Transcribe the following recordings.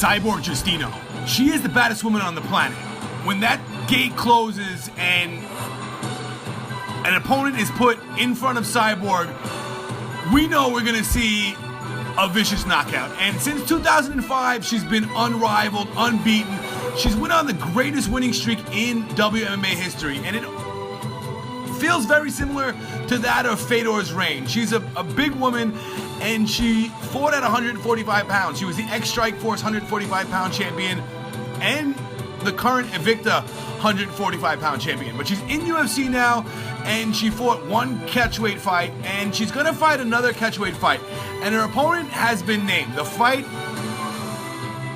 Cyborg Justino. She is the baddest woman on the planet. When that gate closes and an opponent is put in front of Cyborg, we know we're gonna see a vicious knockout. And since 2005, she's been unrivaled, unbeaten. She's went on the greatest winning streak in WMMA history, and it feels very similar to that of Fedor's reign. She's a big woman, and she fought at 145 pounds. She was the ex-Strikeforce 145-pound champion and the current Invicta 145-pound champion. But she's in UFC now, and she fought one catchweight fight, and she's gonna fight another catchweight fight. And her opponent has been named. The fight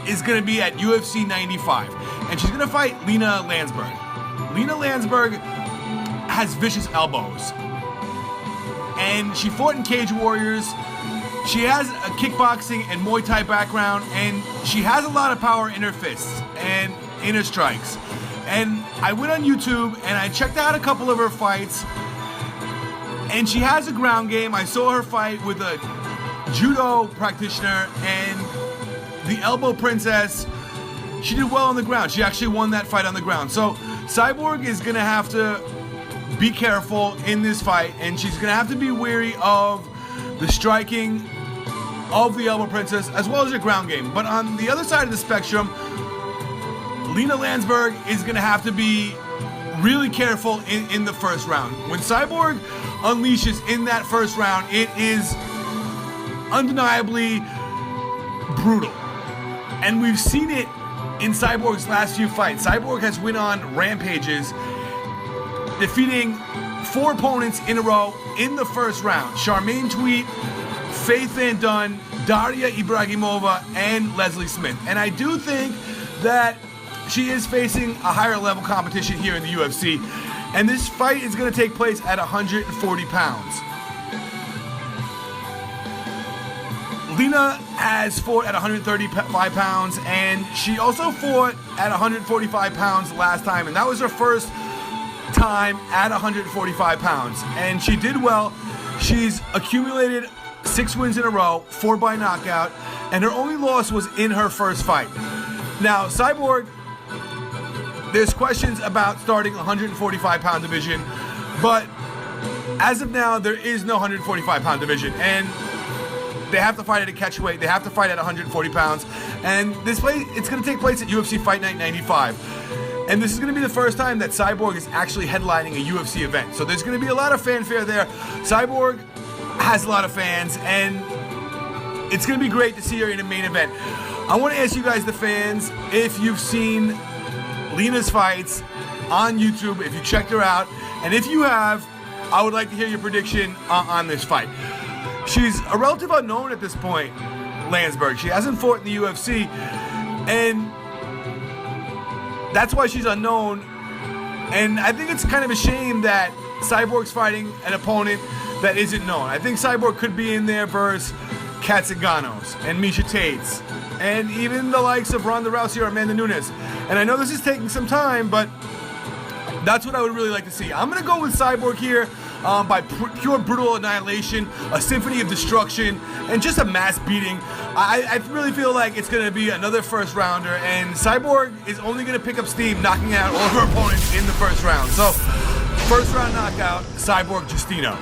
is gonna be at UFC 95, and she's gonna fight Lina Lansberg. Lina Lansberg has vicious elbows, and she fought in Cage Warriors. She has a kickboxing and Muay Thai background, and she has a lot of power in her fists and in her strikes. And I went on YouTube and I checked out a couple of her fights, and she has a ground game. I saw her fight with a judo practitioner and the elbow princess. She did well on the ground. She actually won that fight on the ground. So Cyborg is gonna have to be careful in this fight, and she's gonna have to be wary of the striking of the elbow princess as well as her ground game. But on the other side of the spectrum, Lina Lansberg is gonna have to be really careful in the first round. When Cyborg unleashes in that first round, it is undeniably brutal. And we've seen it in Cyborg's last few fights. Cyborg has went on rampages, defeating 4 opponents in a row in the first round. Charmaine Tweet, Faith Van Dunn, Daria Ibrahimova, and Leslie Smith. And I do think that she is facing a higher level competition here in the UFC. And this fight is going to take place at 140 pounds. Lina has fought at 135 pounds, and she also fought at 145 pounds last time, and that was her first time at 145 pounds, and she did well. She's accumulated 6 wins in a row, 4 by knockout, and her only loss was in her first fight. Now, Cyborg, there's questions about starting 145-pound division, but as of now, there is no 145-pound division, and they have to fight at a catchweight. They have to fight at 140 pounds, and this fight, it's going to take place at UFC Fight Night 95. And this is going to be the first time that Cyborg is actually headlining a UFC event. So there's going to be a lot of fanfare there. Cyborg has a lot of fans, and it's going to be great to see her in a main event. I want to ask you guys, the fans, if you've seen Lina's fights on YouTube, if you checked her out, and if you have, I would like to hear your prediction on this fight. She's a relative unknown at this point, Lansberg. She hasn't fought in the UFC, and that's why she's unknown. And I think it's kind of a shame that Cyborg's fighting an opponent that isn't known. I think Cyborg could be in there versus Kat Zingano's and Misha Tate's and even the likes of Ronda Rousey or Amanda Nunes. And I know this is taking some time, but that's what I would really like to see. I'm going to go with Cyborg here by pure brutal annihilation, a symphony of destruction, and just a mass beating. I really feel like it's going to be another first rounder, and Cyborg is only going to pick up steam knocking out all of her opponents in the first round. So, first round knockout, Cyborg Justino.